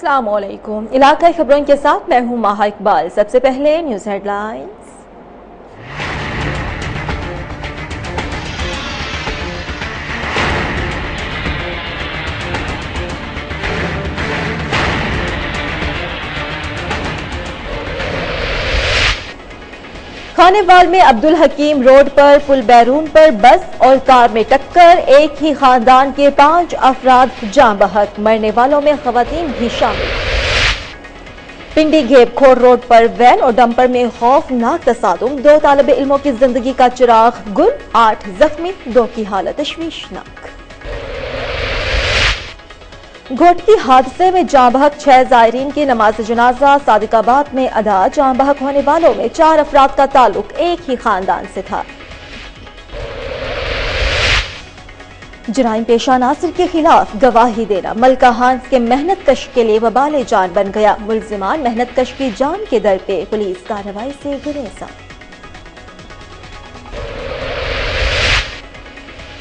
अस्सलाम वालेकुम। इलाकाई खबरों के साथ मैं हूं माहा इकबाल। सबसे पहले न्यूज हेडलाइंस। खानेवाल में अब्दुल हकीम रोड पर पुल बैरून पर बस और कार में टक्कर, एक ही खानदान के 5 अफराद जान बहक, मरने वालों में खवातीन भी शामिल। पिंडी घेप खोर रोड पर वैन और डंपर में खौफनाक तसादुम, 2 तालिब इल्मों की जिंदगी का चिराग गुल, 8 जख्मी, 2 की हालत तशवीशनाक। घोटकी हादसे में जान बहक 6 जायरीन की नमाज जनाजा सादिकाबाद में अदा। जान बहक होने वालों में 4 अफराद का ताल्लुक एक ही खानदान से था। जराइम पेशा नासिर के खिलाफ गवाही देना मलका हांस के मेहनत कश के लिए वबाल जान बन गया। मुल्जिमान मेहनत कश की जान के दर पे, पुलिस कार्रवाई से गुरेजा।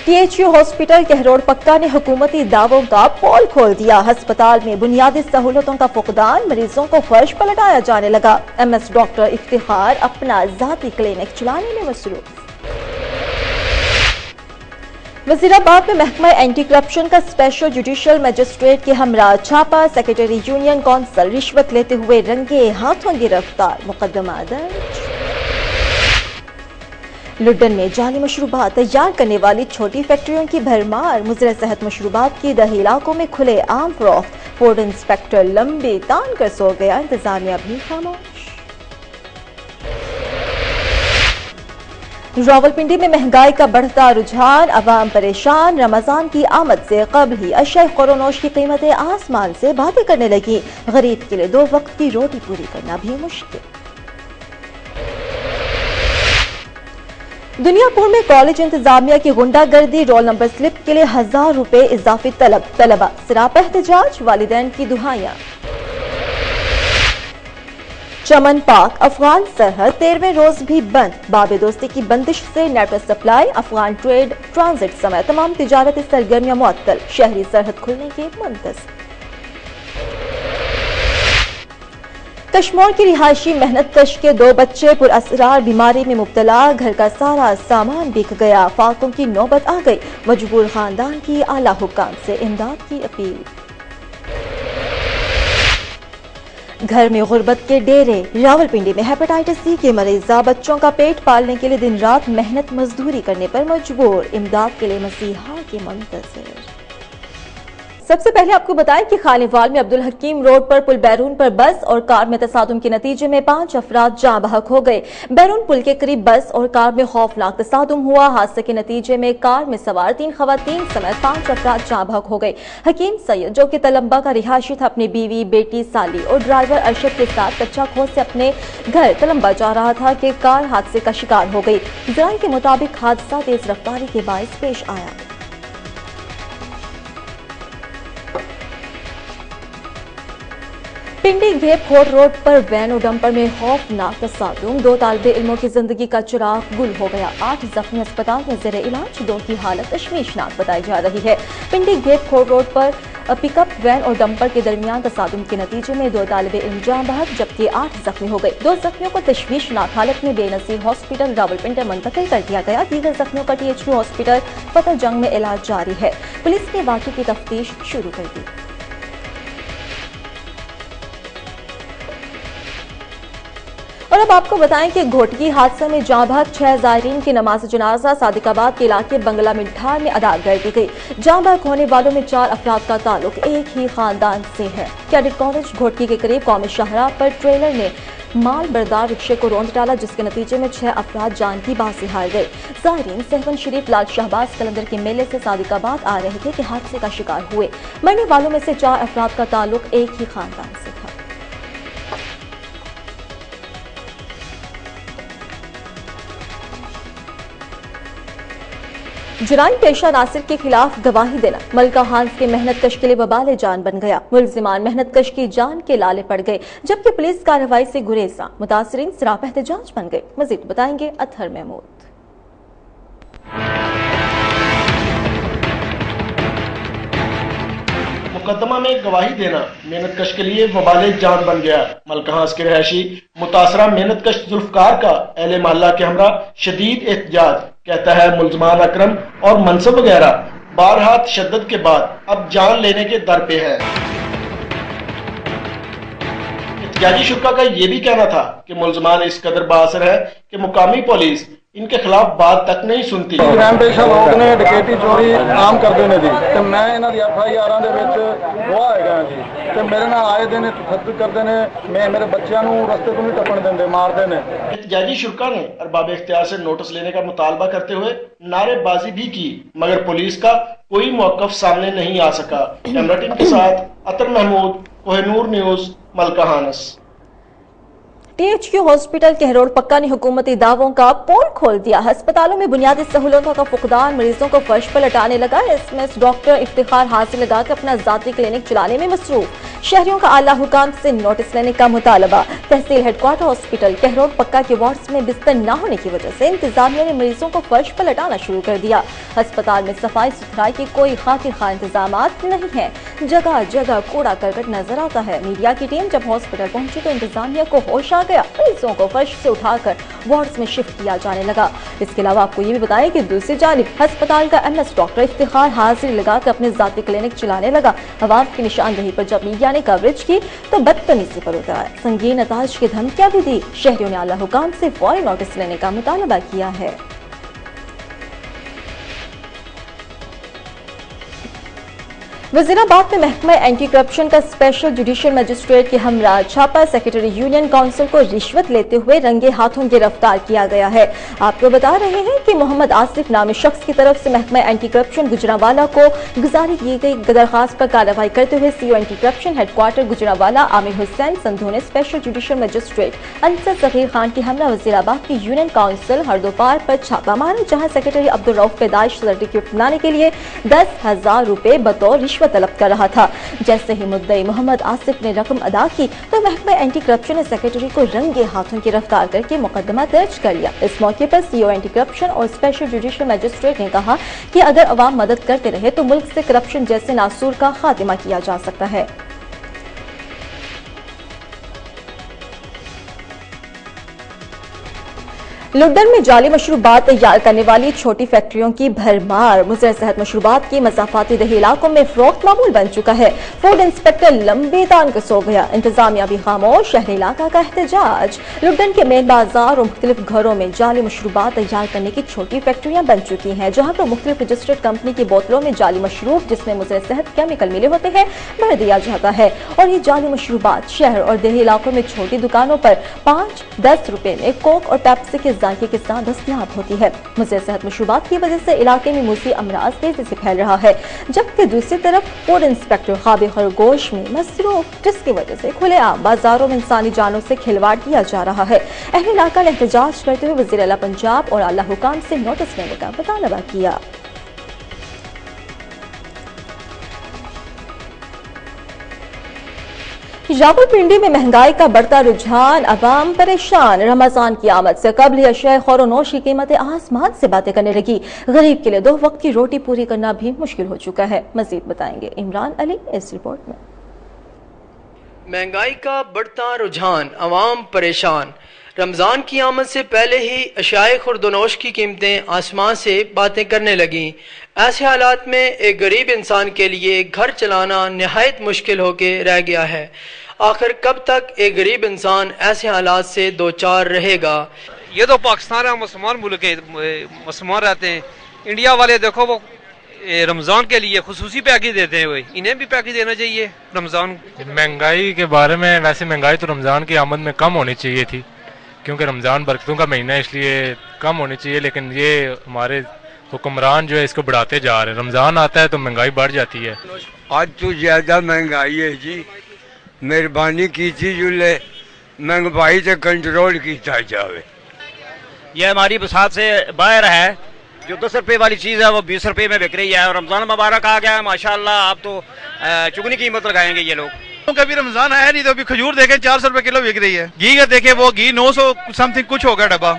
THU हॉस्पिटल कहरोड़ पक्का ने हुकूमती दावों का पोल खोल दिया। अस्पताल में बुनियादी सहूलतों का फुकदान, मरीजों को फर्श पलटाया जाने लगा। MS डॉक्टर इफ्तिखार अपना जाती क्लिनिक चलाने में मसरूफ। वजीराबाद में महकमा एंटी करप्शन का स्पेशल जुडिशियल मजिस्ट्रेट के हमरा छापा, सेक्रेटरी यूनियन कौंसिल रिश्वत लेते हुए रंगे हाथों गिरफ्तार, मुकदमा दर्ज। लुड्डन में जाली मशरूबात तैयार करने वाली छोटी फैक्ट्रियों की भरमार, मुजर सेहत मशरूबात की 10 इलाकों में खुले आम फरोख्त, फूड इंस्पेक्टर लंबे तान कर सो गया, इंतजामिया भी खामोश। रावलपिंडी में महंगाई का बढ़ता रुझान, अवाम परेशान, रमजान की आमद से कबल ही अशय खुरोनोश की कीमतें आसमान से बातें करने लगी। गरीब के लिए 2 वक्त की रोटी पूरी करना भी मुश्किल। दुनियापुर में कॉलेज इंतजामिया की गुंडागर्दी, रोल नंबर स्लिप के लिए 1000 रुपए इजाफी तलब, तलबा सरापा एहतजाज, वालिदैन की दुहाइयां। चमन पाक अफगान सरहद 13वें रोज भी बंद, बाबे दोस्ती की बंदिश से network supply, Afghan trade transit समय तमाम तिजारती सरगर्मियां मुअत्तल, शहरी सरहद खुलने के मुंतज़िर। कश्मीर की रिहायशी मेहनत कश के 2 बच्चे पुरअसरार बीमारी में मुब्तला, घर का सारा सामान बिक गया, फाकों की नौबत आ गई, मजबूर खानदान की आला हुक्काम से इमदाद की अपील। घर में गुर्बत के डेरे, रावलपिंडी में हेपेटाइटिस C के मरीजा बच्चों का पेट पालने के लिए दिन रात मेहनत मजदूरी करने पर मजबूर, इमदाद के लिए मसीहा के मुंतज़िर। सबसे पहले आपको बताएं कि खानेवाल में अब्दुल हकीम रोड पर पुल बैरून पर बस और कार में तसादुम के नतीजे में 5 अफराद जाँ बहक हो गए। बैरून पुल के करीब बस और कार में खौफनाक तसादुम हुआ। हादसे के नतीजे में कार में सवार 3 खवातीन समेत 5 अफराद जाँ बहक हो गए। हकीम सैयद जो कि तलंबा का रिहायशी था, अपनी बीवी, बेटी साली और ड्राइवर अरशद के साथ कच्चा खोल से अपने घर तलंबा जा रहा था कि कार हादसे का शिकार हो गई। जराये के मुताबिक हादसा तेज रफ्तारी के बायस पेश आया। पिंडी घेप खोर रोड पर वैन और डंपर में खौफनाक तसादुम, 2 तालिबे इल्मों की जिंदगी का चिराग गुल हो गया, 8 जख्मी अस्पताल में जेर इलाज, 2 की हालत तशवीशनाक बताई जा रही है। पिंडी घेप खोर रोड पर पिकअप वैन और डंपर के दरमियान तसादुम के नतीजे में 2 तालिबे इल्म जाँ बहक जबकि 8 जख्मी हो गए। 2 जख्मियों को तशवीशनाक हालत में बेनसीर हॉस्पिटल रावलपिंडी मुंतकिल कर दिया गया। दीगर जख्मियों का THU हॉस्पिटल फतेह जंग में इलाज जारी है। पुलिस ने वाक़े की तफ्तीश शुरू कर दी। और अब आपको बताएं कि घोटकी हादसे में जाँ बहक 6 जायरीन की नमाज जनाजा सादिकाबाद के इलाके बंगला मिठार में अदा कर दी गई। जाँ बहक होने वालों में 4 अफराद का ताल्लुक एक ही खानदान से है। कैडेट कॉलेज घोटकी के करीब कौमी शाहराह पर ट्रेलर ने माल बरदार रिक्शे को रौंद डाला, जिसके नतीजे में 6 अफराद जान की बात से हार गए। जायरीन सहवन शरीफ लाल शहबाज कलंदर के मेले से सादिकाबाद आ रहे थे कि हादसे का शिकार हुए। मरने वालों में से 4 अफराद का ताल्लुक एक ही खानदान से था। जराइम पेशा नासिर के खिलाफ गवाही देना मलका हांस के मेहनत कश के लिए वबाल जान बन गया। मुल्जिमान मेहनत कश की जान के लाले पड़ गए जबकि पुलिस कार्रवाई से गुरेजा, मुतासरीन सरापा एहतजाज बन गए। मजीद बताएंगे अतहर महमूद। مقدمہ میں گواہی دینا محنت کش کے لیے وبال جان بن گیا۔ ملکہ ہانس کے رہائشی متاثرہ محنت کش ذوالفقار کا اہل محلہ کے ہمراہ شدید احتجاج، کہتا ہے ملزمان اکرم اور منصب وغیرہ بارہا تشدد کے بعد اب جان لینے کے در پہ ہے۔ احتجاجی شرکا کا یہ بھی کہنا تھا کہ ملزمان اس قدر بااثر ہے کہ مقامی پولیس ان کے خلاف بات تک نہیں سنتی۔ گرام پیشہ لوگ نے ڈکیتی چوری عام کر دینے دی تے میں انہاں دی FIR دے وچ گواہ ہے جی تے میرے نال آئے دن تشدد کردے نے، میں میرے بچیاں نو رستے تو نہیں ٹپن دیندے، مار دے نے۔ احتجاجی شرکا نے ارباب اختیار سے نوٹس لینے کا مطالبہ کرتے ہوئے نعرے بازی بھی کی، مگر پولیس کا کوئی موقف سامنے نہیں آ سکا۔ کیمرہ ٹیم کے ساتھ عطر محمود، کوہ نور نیوز، ملکہ ہانس۔ THQ ہاسپٹل کہروڑ پکا نے حکومتی دعووں کا پول کھول دیا۔ ہسپتالوں میں بنیادی سہولتوں کا فقدان، مریضوں کو فرش پر لٹانے لگا۔ SMS ڈاکٹر افتخار حاصل لگا کے اپنا ذاتی کلینک چلانے میں مصروف۔ شہریوں کا اعلیٰ حکام سے نوٹس لینے کا مطالبہ۔ تحصیل ہیڈ کوارٹر ہاسپٹل کہروڑ پکا کے وارڈز میں بستر نہ ہونے کی وجہ سے انتظامیہ نے مریضوں کو فرش پر لٹانا شروع کر دیا۔ ہسپتال میں صفائی ستھرائی کی کوئی خاطر خواہ انتظامات نہیں ہیں، جگہ جگہ کوڑا کرکٹ نظر آتا ہے۔ میڈیا کی ٹیم جب ہاسپٹل پہنچی تو انتظامیہ کو ہوش آ گیا، مریضوں کو فرش سے اٹھا کر وارڈز میں شفٹ کیا جانے لگا۔ اس کے علاوہ آپ کو یہ بھی بتائیں کہ دوسری جانب ہسپتال کا MS ڈاکٹر افتخار حاضری لگا کر اپنے ذاتی کلینک چلانے لگا۔ عوام کی نشاندہی پر جب میڈیا نے کوریج کی تو بدتمیزی پر اترا، سنگین نتائج کی دھمکیاں بھی دی۔ شہریوں نے اعلیٰ حکام سے فوری نوٹس لینے کا مطالبہ کیا ہے۔ وزیر آباد میں محکمہ اینٹی کرپشن کا اسپیشل جوڈیشل مجسٹریٹ کے ہمراہ چھاپا سیکرٹری یونین کونسل کو رشوت لیتے ہوئے رنگے ہاتھوں گرفتار کیا گیا ہے۔ آپ کو بتا رہے ہیں کہ محمد آصف نامی شخص کی طرف سے محکمہ اینٹی کرپشن گجرانوالہ کو گزاری کی گئی درخواست پر کارروائی کرتے ہوئے CO anti corruption headquarter Gujranwala Amir Hussain Sandhu نے اسپیشل جوڈیشل مجسٹریٹ انصر صغیر خان کے ہمراہ وزیر آباد کی یونین کونسل ہردوپار پر چھاپا مارا، جہاں سیکرٹری عبدالرؤف پیدائش سرٹیفکیٹ بنانے کے لیے 10,000 روپے بطور رشوت طلب کر رہا تھا۔ جیسے ہی مدعی محمد آصف نے رقم ادا کی تو محکمہ اینٹی کرپشن نے سیکرٹری کو رنگے ہاتھوں گرفتار کر کے مقدمہ درج کر لیا۔ اس موقع پر CO اینٹی کرپشن اور اسپیشل جوڈیشل مجسٹریٹ نے کہا کہ اگر عوام مدد کرتے رہے تو ملک سے کرپشن جیسے ناسور کا خاتمہ کیا جا سکتا ہے۔ لڈن میں جعلی مشروبات تیار کرنے والی چھوٹی فیکٹریوں کی بھرمار، مضر صحت مشروبات کی مضافاتی دیہی علاقوں میں فروخت معمول بن چکا ہے۔ فوڈ انسپیکٹر لمبے تان کے سو گیا، انتظامیہ بھی خاموش، شہری علاقہ کا احتجاج۔ لڈن کے مین بازار اور مختلف گھروں میں جعلی مشروبات تیار کرنے کی چھوٹی فیکٹریاں بن چکی ہیں، جہاں پر مختلف رجسٹرڈ کمپنی کی بوتلوں میں جعلی مشروب جس میں مضر صحت کیمیکل ملے ہوتے ہیں بھر دیا جاتا ہے، اور یہ جعلی مشروبات شہر اور دیہی علاقوں میں چھوٹی دکانوں پر 5-10 روپے میں کوک اور پیپسی کے ذائقے کے ساتھ دستیاب ہوتی ہے۔ مضر صحت مشروبات کی وجہ سے علاقے میں موسمی امراض تیزی سے پھیل رہا ہے، جبکہ دوسری طرف فوڈ انسپیکٹر خواب خرگوش میں مصروف، جس کی وجہ سے کھلے عام بازاروں میں انسانی جانوں سے کھلواڑ کیا جا رہا ہے۔ اہل علاقہ نے احتجاج کرتے ہوئے وزیر اعلیٰ پنجاب اور اعلیٰ حکام سے نوٹس لینے کا مطالبہ کیا۔ راولپنڈی میں مہنگائی کا بڑھتا رجحان، عوام پریشان۔ رمضان کی آمد سے قبل اشیاء خور و نوش کی قیمتیں آسمان سے باتیں کرنے لگی۔ غریب کے لیے 2 وقت کی روٹی پوری کرنا بھی مشکل ہو چکا ہے۔ مزید بتائیں گے عمران علی اس رپورٹ میں۔ مہنگائی کا بڑھتا رجحان، عوام پریشان۔ رمضان کی آمد سے پہلے ہی اشیاء خورد و نوش کی قیمتیں آسمان سے باتیں کرنے لگیں۔ ایسے حالات میں ایک غریب انسان کے لیے گھر چلانا نہایت مشکل ہو کے رہ گیا ہے۔ آخر کب تک ایک غریب انسان ایسے حالات سے دوچار رہے گا؟ یہ تو پاکستان ہے، مسلمان ملک ہے، مسلمان رہتے ہیں۔ انڈیا والے دیکھو وہ رمضان کے لیے خصوصی پیکیج دیتے ہیں، وہی انہیں بھی پیکیج دینا چاہیے رمضان۔ مہنگائی کے بارے میں، ویسے مہنگائی تو رمضان کی آمد میں کم ہونی چاہیے تھی، کیونکہ رمضان برکتوں کا مہینہ ہے، اس لیے کم ہونی چاہیے، لیکن یہ ہمارے حکمران جو ہے اس کو بڑھاتے جا رہے ہیں۔ رمضان آتا ہے تو مہنگائی بڑھ جاتی ہے۔ آج تو زیادہ مہنگائی ہے جی، مہربانی کیجیے جو لے مہنگائی سے کنٹرول کیتا جاوے۔ یہ ہماری بساط سے باہر ہے، جو 10 روپے والی چیز ہے وہ 20 روپے میں بک رہی ہے، اور رمضان مبارک آ گیا ہے، ماشاءاللہ آپ تو چگنی قیمت لگائیں گے یہ لوگ۔ کبھی رمضان آیا نہیں تو ابھی کھجور دیکھیں 400 روپے کلو بک رہی ہے، گھی کا دیکھیں وہ گھی 900 سم تھنگ کچھ ہوگا ڈبا۔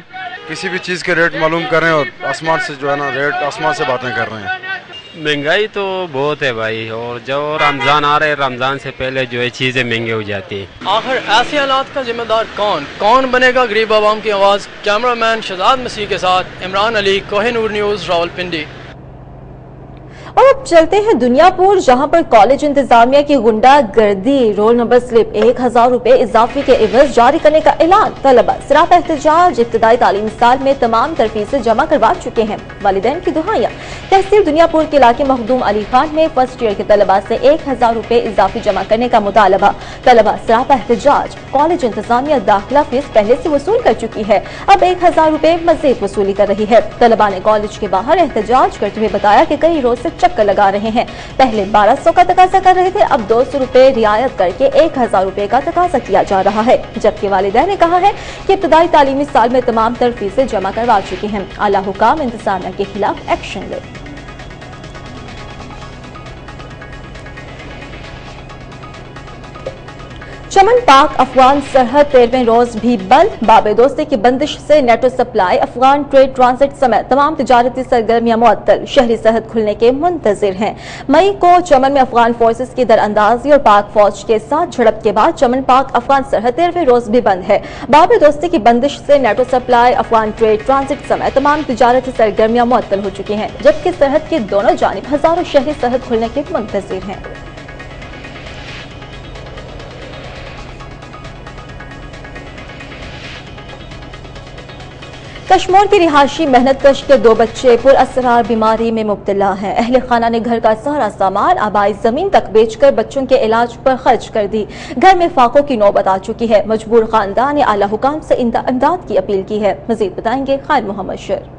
کسی بھی چیز کے ریٹ معلوم کریں اور آسمان سے جو ہے نا ریٹ آسمان سے باتیں کر رہے ہیں۔ महंगाई तो बहुत है भाई, और जो रमजान आ रहे हैं रमजान से पहले जो है चीजें महंगी हो जाती हैं। आखिर ऐसे हालात का जिम्मेदार कौन बनेगा गरीब आवाम की आवाज़। कैमरामैन शहजाद मसीह के साथ इमरान अली, कोहिनूर न्यूज़, रावलपिंडी। और अब चलते हैं दुनियापुर, जहां पर कॉलेज इंतजामिया की गुंडागर्दी, रोल नंबर स्लिप 1000 रुपए इजाफे के एवज जारी करने का ऐलान। तलबा सरापा एहतजाज, इब्तदाई तालीमी साल में तमाम तरफीसें जमा करवा चुके हैं। वालिदैन की दुहाइयां। तहसील दुनियापुर के इलाके मखदूम अली खान में फर्स्ट ईयर के तलबा से 1000 रुपए इजाफी जमा करने का मुतालबा। तलबा सरापा एहतजाज, कॉलेज इंतजामिया दाखिला फीस पहले से वसूल कर चुकी है, अब 1000 रुपए मजीद वसूली कर रही है। तलबा ने कॉलेज के बाहर एहतजाज करते हुए बताया कि कई रोज से चक्कर लगा रहे हैं। पहले 1200 का तकाजा कर रहे थे, अब 200 रुपए रियायत करके 1000 रुपए का तकाजा किया जा रहा है। जबकि वालिदैन ने कहा है कि इब्तदाई तालीमी साल में तमाम तरफीसें जमा करवा चुके हैं। आला हुकाम इंतजामिया के खिलाफ एक्शन ले। चमन पाक अफगान सरहद 13वें रोज भी बंद। बाबे दोस्ती की बंदिश से NATO supply, Afghan trade transit समेत तमाम तिजारती सरगर्मियां मुअत्तल। शहरी सरहद खुलने के मुंतजिर हैं। मई को चमन में अफगान फोर्सेस की दरअंदाजी और पाक फौज के साथ झड़प के बाद चमन पाक अफगान सरहद 13वें रोज भी बंद है। बाबे दोस्ती की बंदिश से NATO supply, Afghan trade transit समेत तमाम तिजारती सरगर्मियां मुअत्तल हो चुकी हैं, जबकि सरहद के दोनों जानिब हजारों शहरी सरहद खुलने के मुंतजिर हैं। कश्मीर की रिहायशी मेहनत कश के 2 बच्चे पुरअसरार बीमारी में मुब्तला हैं। अहले खाना ने घर का सारा सामान, आबाई जमीन तक बेचकर बच्चों के इलाज पर खर्च कर दी। घर में फाकों की नौबत आ चुकी है। मजबूर खानदान ने आला हुकाम से इमदाद की अपील की है। मजीद बताएंगे खान मोहम्मद शेर।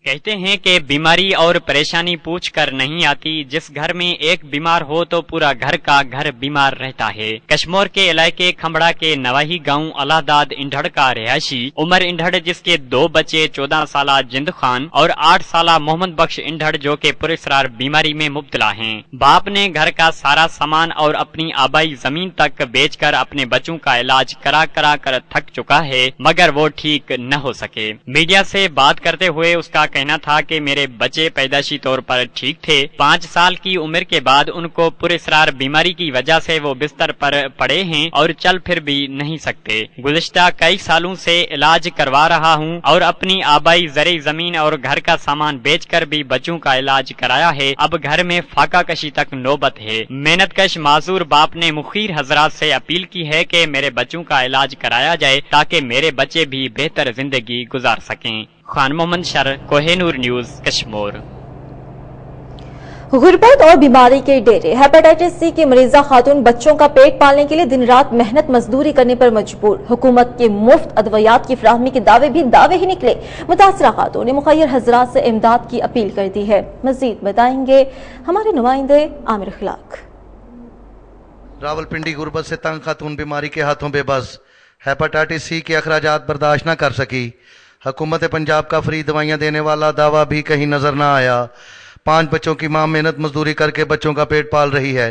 कहते हैं कि बीमारी और परेशानी पूछ कर नहीं आती। जिस घर में एक बीमार हो तो पूरा घर का घर बीमार रहता है। कश्मीर के इलाके खमड़ा के नवाही गांव अलादाद इंढड़ का रिहायशी उमर इंढड़, जिसके 2 बच्चे 14 साला जिंद खान और 8 साला मोहम्मद बख्श इंढड़ जो के पुरअसरार बीमारी में मुब्तला हैं। बाप ने घर का सारा सामान और अपनी आबाई जमीन तक बेचकर अपने बच्चों का इलाज करा कर थक चुका है, मगर वो ठीक न हो सके। मीडिया से बात करते हुए उसका कहना था कि मेरे बच्चे पैदाशी तौर पर ठीक थे। 5 साल की उम्र के बाद उनको पुरअसरार बीमारी की वजह से वो बिस्तर पर पड़े हैं और चल फिर भी नहीं सकते। गुज़िश्ता कई सालों से इलाज करवा रहा हूँ और अपनी आबाई ज़री जमीन और घर का सामान बेचकर भी बच्चों का इलाज कराया है। अब घर में फाका कशी तक नौबत है। मेहनत कश माजूर बाप ने मुखीर हजरात से अपील की है कि मेरे बच्चों का इलाज कराया जाए ताकि मेरे बच्चे भी बेहतर जिंदगी गुजार सकें। खान मोहम्मद शर, कोहिनूर न्यूज़, कश्मीर। गुर्बत और बीमारी के डेरे। हेपेटाइटिस सी की मरीजा खातून बच्चों का पेट पालने के लिए दिन रात मेहनत मजदूरी करने पर मजबूर। हुकूमत के मुफ्त अदवियात की फराहमी के दावे भी दावे ही निकले। मुतासरा खातून ने मुखैर हजरात से इमदाद की अपील कर दी है। मजीद बताएंगे हमारे नुमाइंदे आमिर खिलाक। रावलपिंडी गुर्बत से तंग खातून बीमारी के हाथों बेबस। हेपेटाइटिस सी के अखराजात बर्दाश्त न कर सकी। हुकूमत पंजाब का फ्री दवाइयां देने वाला दावा भी कहीं नजर ना आया। 5 बच्चों की मां मेहनत मजदूरी करके बच्चों का पेट पाल रही है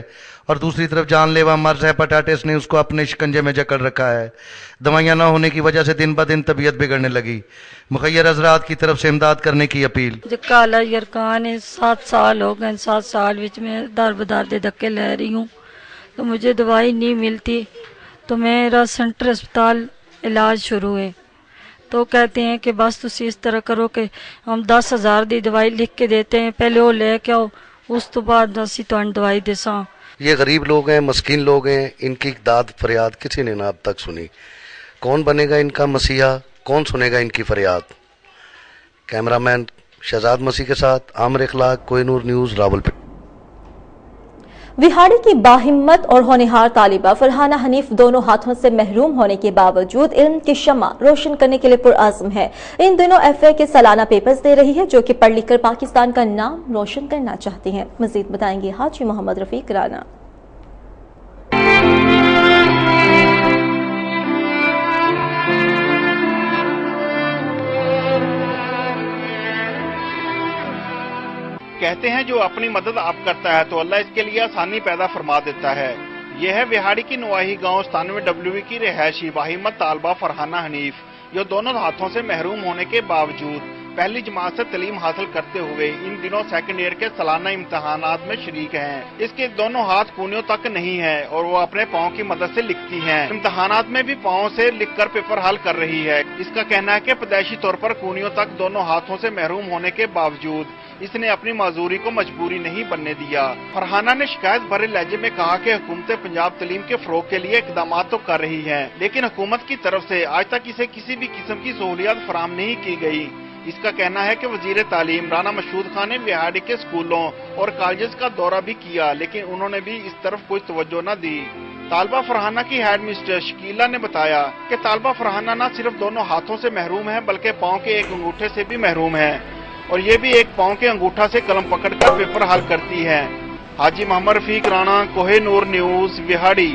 और दूसरी तरफ जानलेवा मर्ज हेपेटाइटिस ने उसको अपने शिकंजे में जकड़ रखा है। दवाइयां ना होने की वजह से दिन ब दिन तबीयत बिगड़ने लगी। मुखैर हजरात की तरफ से इमदाद करने की अपील। काला यरकान है, 7 साल हो गए। 7 साल विच में दर बदर दे धक्के ले रही हूँ तो मुझे दवाई नहीं मिलती। तो मेरा सेंटर अस्पताल इलाज शुरू है तो कहते हैं कि बस तुसी इस तरह करो कि हम 10,000 की दवाई लिख के देते हैं, पहले वो लेके आओ, उस तो बाद असी तुहानू दवाई देसा। ये गरीब लोग हैं, मस्कीन लोग हैं, इनकी दाद फरियाद किसी ने ना अब तक सुनी। कौन बनेगा इनका मसीहा, कौन सुनेगा इनकी फरियाद। कैमरामैन शहजाद मसीह के साथ आमिर इखलाक, कोहिनूर न्यूज़, रावलपिंडी। विहाड़ी की बाहिम्मत और होनहार तालिबा फरहाना हनीफ दोनों हाथों से महरूम होने के बावजूद इल्म की शम्मा रोशन करने के लिए पुरआज़्म है। इन दिनों FA के सालाना पेपर्स दे रही है जो कि पढ़ लिख कर पाकिस्तान का नाम रोशन करना चाहती हैं। मजीद बताएंगे हाजी मोहम्मद रफीक राना। कहते हैं जो अपनी मदद आप करता है तो अल्लाह इसके लिए आसानी पैदा फरमा देता है। यह है विहाड़ी की नवाही गांव 97W की रिहायशी बाहिम्मत तालबा फरहाना हनीफ, जो दोनों हाथों से महरूम होने के बावजूद पहली जमात से तालीम हासिल करते हुए इन दिनों सेकंड ईयर के सालाना इम्तिहानात में शरीक हैं। इसके दोनों हाथ कूनियों तक नहीं है और वो अपने पाँव की मदद से लिखती हैं। इम्तिहानात में भी पाँव से लिखकर पेपर हल कर रही है। इसका कहना है कि पैदाइशी तौर पर कूनियों तक दोनों हाथों से महरूम होने के बावजूद इसने अपनी माजूरी को मजबूरी नहीं बनने दिया। फरहाना ने शिकायत भरे लहजे में कहा कि हुकूमत पंजाब तालीम के फरोग के लिए इकदाम तो कर रही है, लेकिन हुकूमत की तरफ से आज तक इसे किसी भी किस्म की सहूलियत फराहम नहीं की गई। इसका कहना है कि वजीर तालीम राना मशहूद खान ने बिहाड़ी के स्कूलों और कॉलेजेस का दौरा भी किया, लेकिन उन्होंने भी इस तरफ कोई तवज्जो न दी। तालबा फरहाना की हेड मिस्टर शकीला ने बताया कि तालबा फरहाना न सिर्फ दोनों हाथों से महरूम है बल्कि पाँव के एक अंगूठे से भी महरूम है, और ये भी एक पाँव के अंगूठा से कलम पकड़कर पेपर हल करती है। हाजी मोहम्मद रफीक राणा, कोहिनूर न्यूज़, बिहाड़ी।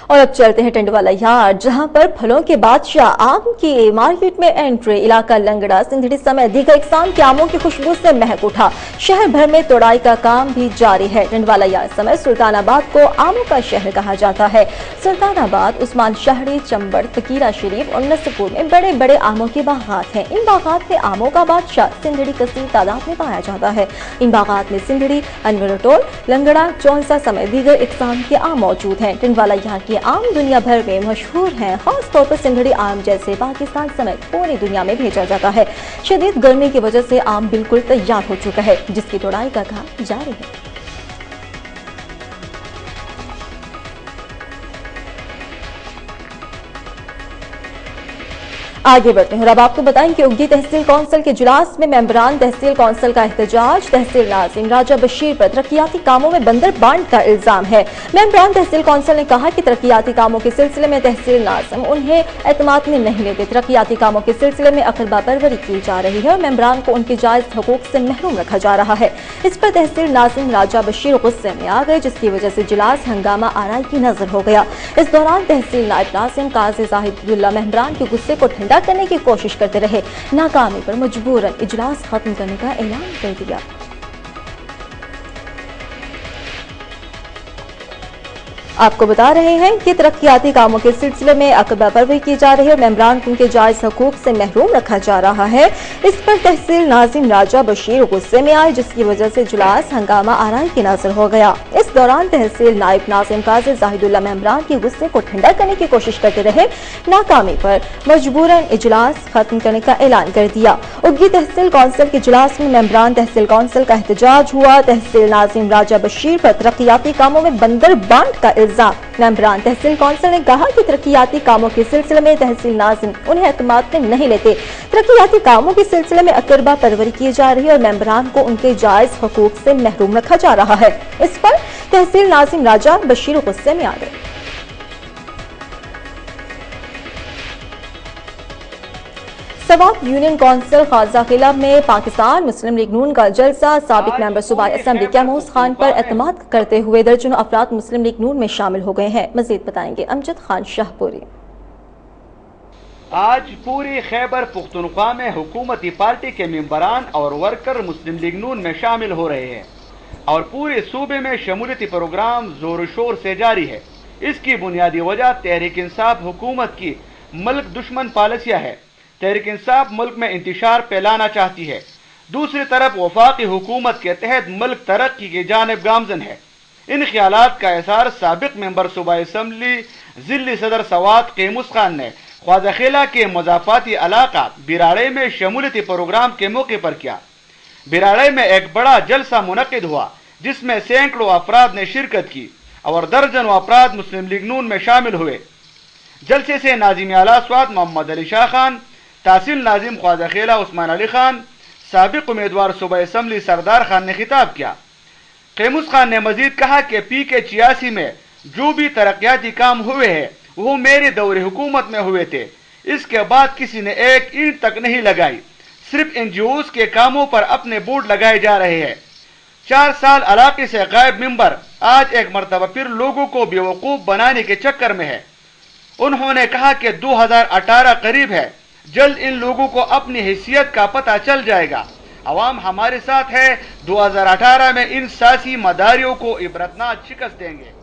और अब चलते हैं टंडवाला यार्ड, जहां पर फलों के बादशाह आम की मार्केट में एंट्री। इलाका लंगड़ा, सिंधड़ी समेत दीगर इकसाम के आमों की खुशबू से महक उठा। शहर भर में तोड़ाई का काम भी जारी है। टंडवाला यार्ड समेत सुल्तानाबाद को आमों का शहर कहा जाता है। सुल्तानाबाद, उस्मान शाहरी, चंबड़, फकीरा शरीफ और नसपुर में बड़े बड़े आमों के बागात हैं। इन बागात में आमों का बादशाह सिंधड़ी कसीर तादाद में पाया जाता है। इन बागात में सिंधड़ी, अनवरटोल, लंगड़ा, चौंसा समेत दीगर इकसाम के आम मौजूद हैं। टंडवाला यार्ड के आम दुनिया भर में मशहूर हैं। खास तौर पर सिंधड़ी आम जैसे पाकिस्तान समेत पूरी दुनिया में भेजा जाता है। शदीद गर्मी की वजह से आम बिल्कुल तैयार हो चुका है, जिसकी तोड़ाई का काम जारी है। आगे बढ़ते हैं और अब आपको बताएं कि उगी तहसील कौंसिल के इजलास में मेंबरान तहसील कौंसिल का एहतजाज। तहसील नाज़िम राजा बशीर पर तरक्याती कामों में बंदर बांट का इल्जाम है। मेंबरान तहसील कौंसिल ने कहा कि तरक्याती कामों के सिलसिले में तहसील नाज़िम उन्हें एतमाद में नहीं लेते। तरक्याती कामों के सिलसिले में अकरबा परवरी की जा रही है और मेंबरान को उनके जायज हुकूक से महरूम रखा जा रहा है। इस पर तहसील नाज़िम राजा बशीर गुस्से में आ गए, जिसकी वजह से इजलास हंगामा आराई की नजर हो गया। इस दौरान तहसील नायब नाज़िम काजी जाहिदुल्लाह मेंबरान के गुस्से को ठंडा करने की कोशिश करते रहे। नाकामी पर मजबूरन इजलास खत्म करने का ऐलान कर दिया। आपको बता रहे हैं कि तरक्याती कामों के सिलसिले में अकबा परवरी की जा रही है और मेंबरान को उनके जायज हुकूक से महरूम रखा जा रहा है। इस पर तहसील नाज़िम राजा बशीर गुस्से में आए, जिसकी वजह से इजलास हंगामा आराई की नजर हो गया। इस दौरान तहसील नायब नाज़िम काजी जाहिदुल्लाह मेंबरान के गुस्से को ठंडा करने की कोशिश करते रहे। नाकामी पर मजबूरन इजलास खत्म करने का ऐलान कर दिया। उगी तहसील कौंसिल के इजलास में मेंबरान तहसील कौंसिल का एहतजाज हुआ। तहसील नाज़िम राजा बशीर पर तरक्याती कामों में बंदर बांट का मेंबरान तहसील कौंसिल ने कहा कि तरक्याती कामों के सिलसिले में तहसील नाज़िम उन्हें एतमाद में नहीं लेते। तरक्याती कामों के सिलसिले में अकरबा परवरी की जा रही है और मेंबरान को उनके जायज हुकूक से महरूम रखा जा रहा है। इस पर तहसील नाज़िम राजा बशीर गुस्से में आ गए। सवाब यूनियन कौंसिल खाजा किला में पाकिस्तान मुस्लिम लीग नून का जलसा। साबिक मेंबर सूबाई असेंबली कैमूस खान पर एतमाद करते हुए दर्जनों अफराद मुस्लिम लीग नून में शामिल हो गए हैं। मजीद बताएंगे अमजद खान शाहपुरी। आज पूरी खैबर पुख्तनख्वा में हुकूमती पार्टी के मेंबरान और वर्कर मुस्लिम लीग नून में शामिल हो रहे हैं और पूरे सूबे में शमूलियती प्रोग्राम जोर शोर से जारी है। इसकी बुनियादी वजह तहरीक इंसाफ हुकूमत की मुल्क दुश्मन पॉलिसियाँ है। तहरीक इंसाफ मुल्क में इंतशार फैलाना चाहती है। दूसरी तरफ वफाकी हुकूमत के तहत मुल्क तरक्की की जानिब गामजन है। इन ख्यालात का इज़हार साबिक मेंबर सूबाई असम्बली जिली सदर सवात कैमूस खान ने ख्वाजा खिला के मजाफाती इलाका बिराड़े में शमूलियती प्रोग्राम के मौके पर किया। बिराड़े में एक बड़ा जलसा मुनक्किद हुआ, जिसमें सैकड़ों अफराद ने शिरकत की और दर्जनों अफराद मुस्लिम लीग नून में शामिल हुए। जलसे से नाज़िम आला स्वात मोहम्मद अली शाह खान, तहसील नाज़िम ख्वाजा खिला उस्मान अली खान, साबिक उम्मीदवार सूबाई असम्बली सरदार खान ने खिताब किया। कैमूस खान ने मजीद कहा कि PK-86 में जो भी तरक्याती काम हुए हैं वो मेरे दौरे हुकूमत में हुए थे। इसके बाद किसी ने एक ईंट तक नहीं लगाई। सिर्फ NGOs के कामों पर अपने बोर्ड लगाए जा रहे हैं। 4 साल इलाके से गायब मेंबर आज एक मरतबा फिर लोगों को बेवकूफ बनाने के चक्कर में है। उन्होंने कहा कि 2018 करीब है, जल्द इन लोगों को अपनी हैसियत का पता चल जाएगा। अवाम हमारे साथ है। 2018 में इन सियासी मदारियों को इबरतनाक शिकस्त देंगे।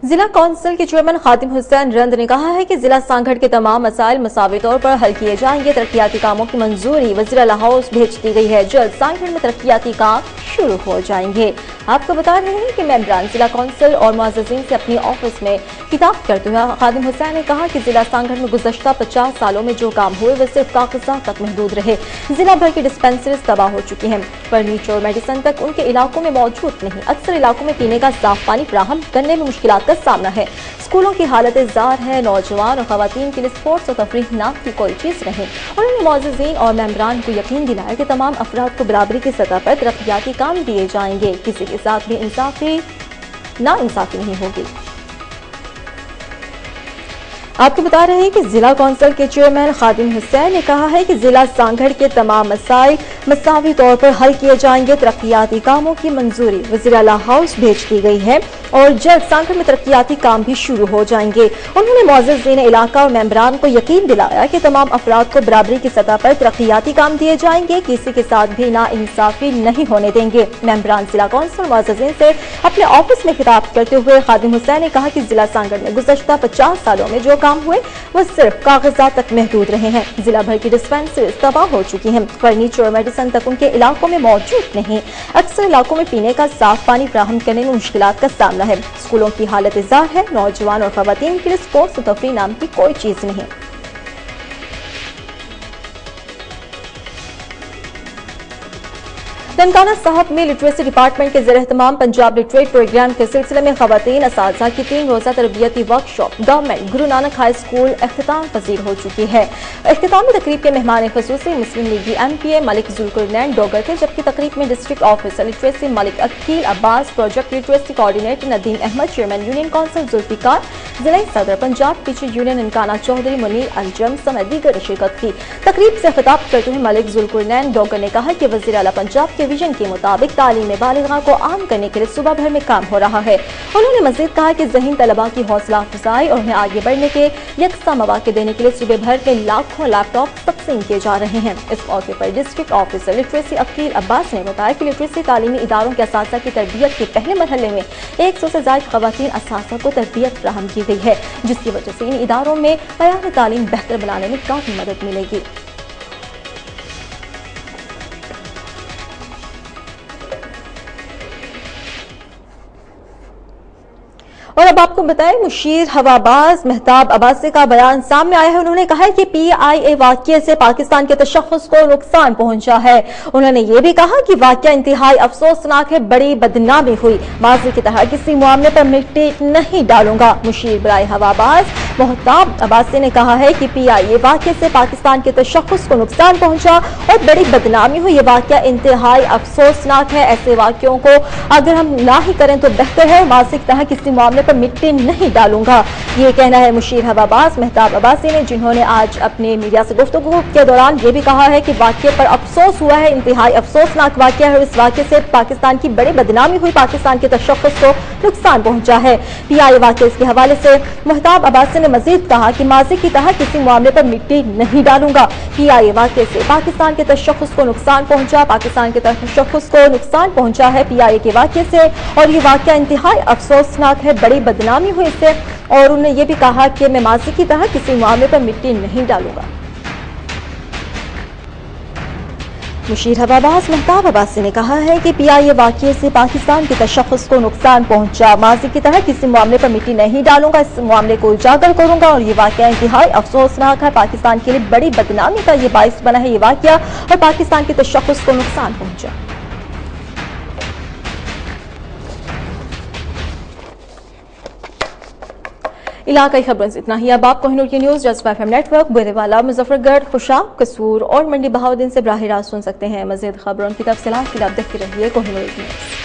ضلع کونسل کے چیئرمین خادم حسین رند نے کہا ہے کہ ضلع سانگھڑ کے تمام مسائل مساوی طور پر حل کیے جائیں گے. ترقیاتی کاموں کی منظوری وزیر اعلیٰ ہاؤس بھیج دی گئی ہے. جلد سانگھڑ میں ترقیاتی کام شروع ہو جائیں گے. آپ کو بتا رہے ہیں کہ ممبران ضلع کونسل اور معززین سے اپنی آفس میں خطاب کرتے ہوئے خادم حسین نے کہا کہ ضلع سانگھڑ میں گزشتہ 50 سالوں میں جو کام ہوئے وہ صرف کاغذات تک محدود رہے. ضلع بھر کی ڈسپینسریز تباہ ہو چکی ہیں. فرنیچر اور میڈیسن تک ان کے علاقوں میں موجود نہیں. اکثر علاقوں میں پینے کا صاف پانی فراہم کرنے میں مشکلات کا سامنا ہے. اسکولوں کی حالت زار ہے. نوجوان اور خواتین کے لیے اسپورٹس اور تفریح نام کی کوئی چیز نہیں. انہوں نے معززین اور ممبران کو یقین دلایا کہ تمام افراد کو برابری کی سطح پر ترقیاتی کام دیے جائیں گے. کسی کے ساتھ بھی ناانصافی نہیں ہوگی. آپ کو بتا رہے ہیں کہ ضلع کونسل کے چیئرمین خادم حسین نے کہا ہے کہ ضلع سانگھڑ کے تمام مسائل مساوی طور پر حل کیے جائیں گے. ترقیاتی کاموں کی منظوری وزیر اعلیٰ ہاؤس بھیج دی گئی ہے اور جلد سانگھڑ میں ترقیاتی کام بھی شروع ہو جائیں گے. انہوں نے معززین علاقہ اور ممبران کو یقین دلایا کہ تمام افراد کو برابری کی سطح پر ترقیاتی کام دیے جائیں گے. کسی کے ساتھ بھی ناانصافی نہیں ہونے دیں گے. ممبران ضلع کونسل معززین سے اپنے آفس میں خطاب کرتے ہوئے خادم حسین نے کہا کہ ضلع سانگھڑ میں گزشتہ 50 سالوں میں جو کام ہوئے وہ صرف کاغذات تک محدود رہے ہیں. ضلع بھر کی ڈسپینسریز تباہ ہو چکی ہیں. فرنیچر اور میڈیسن تک ان کے علاقوں میں موجود نہیں. اکثر علاقوں میں پینے کا صاف پانی فراہم کرنے میں مشکلات کا سامنا ہے. اسکولوں کی حالت زار ہے. نوجوان اور خواتین کے لیے اسپورٹس اور تفریح نام کی کوئی چیز نہیں. ننکانہ صاحب میں لٹریسی ڈپارٹمنٹ کے زیر اہتمام پنجاب لٹریٹ پروگرام کے سلسلے میں خواتین اساتذہ کی 3 روزہ تربیتی workshop government Guru Nanak high school اختتام پذیر ہو چکی ہے. اختتامی تقریب کے مہمان خصوصی مسلم لیگی M P A Malik Zulqarnain Dogar تھے, جبکہ تقریب میں district officer literacy Malik Aqeel Abbas, project literacy coordinator Nadeem Ahmed, chairman union council Zulfiqar, ضلعی صدر پنجاب ٹیچر یونین ننکانہ چودھری منیر الجم سمیت دیگر نے شرکت کی. تقریب سے خطاب کرتے ہوئے ملک ذوالقرنین ڈوگر نے کہا کہ وزیر اعلیٰ پنجاب کے ویژن کے مطابق تعلیم بالغاں کو عام کرنے کے لیے صوبہ بھر میں کام ہو رہا ہے. انہوں نے مزید کہا کہ ذہین طلباء کی حوصلہ افزائی اور انہیں آگے بڑھنے کے یکساں مواقع دینے کے لیے صوبے بھر میں لاکھوں لیپ ٹاپ تقسیم کیے جا رہے ہیں. اس موقع پر ڈسٹرکٹ آفیسر لٹریسی عقیل عباس نے بتایا کہ لٹریسی تعلیمی اداروں کے اساتذہ کی تربیت کے پہلے مرحلے میں 100 سے زائد خواتین اساتذہ کو تربیت فراہم کی گئی ہے, جس کی وجہ سے ان اداروں میں معیار تعلیم بہتر بنانے میں کافی مدد ملے گی. اور اب آپ کو بتائیں, مشیر ہواباز مہتاب عباسی کا بیان سامنے آیا ہے. انہوں نے کہا کہ پی آئی اے واقعے سے پاکستان کے تشخص کو نقصان پہنچا ہے. انہوں نے یہ بھی کہا کہ واقعہ انتہائی افسوسناک ہے, بڑی بدنامی ہوئی. ماضی کی طرح کسی معاملے پر مٹی نہیں ڈالوں گا. مشیر برائے ہواباز مہتاب عباسی نے کہا ہے کہ پی آئی اے واقعے سے پاکستان کے تشخص کو نقصان پہنچا اور بڑی بدنامی ہوئی. یہ واقعہ انتہائی افسوسناک ہے. ایسے واقعوں کو اگر ہم نہ ہی کریں تو بہتر ہے. ماضی کی طرح کسی معاملے پر مٹی نہیں ڈالوں گا, یہ کہنا ہے مشیر ہواباز مہتاب عباسی نے, جنہوں نے آج اپنے میڈیا سے گفتگو کے دوران یہ بھی کہا ہے کہ واقعے پر افسوس ہوا ہے, انتہائی افسوسناک واقعہ ہے. اس واقعے سے پاکستان کی بڑی بدنامی ہوئی, پاکستان کے تشخص کو نقصان پہنچا ہے. پی آئی اے واقعے کے حوالے سے مہتاب عباسی نے مزید کہا کہ ماضی کی طرح کسی معاملے پر مٹی نہیں ڈالوں گا. پی آئی اے واقعے سے پاکستان کے تشخص کو نقصان پہنچا, پاکستان کے تشخص کو نقصان پہنچا ہے پی آئی اے کے واقعے سے, اور یہ واقعہ انتہائی افسوسناک ہے, بڑی بدنامی ہوئی اس سے. اور انہوں نے یہ بھی کہا کہ میں ماضی کی طرح کسی معاملے پر مٹی نہیں ڈالوں گا. مشیر ہواباز مہتاب عباسی نے کہا ہے کہ پی آئی اے واقعے سے پاکستان کے تشخص کو نقصان پہنچا, ماضی کی طرح کسی معاملے پر مٹی نہیں ڈالوں گا. اس معاملے کو اجاگر کروں گا, اور یہ واقعہ انتہائی افسوسناک ہے, پاکستان کے لیے بڑی بدنامی کا یہ باعث بنا ہے یہ واقعہ, اور پاکستان کے تشخص کو نقصان پہنچا. علاقائی خبروں سے اتنا ہی. اب آپ کوہنور کی نیوز جذبہ FM نیٹ ورک, بوئے والا, مظفر گڑھ, خوشاب, قصور اور منڈی بہاؤدین سے براہ راست سن سکتے ہیں. مزید خبروں کی تفصیلات کے لیے آپ دیکھتے رہیے کوہنور نیوز.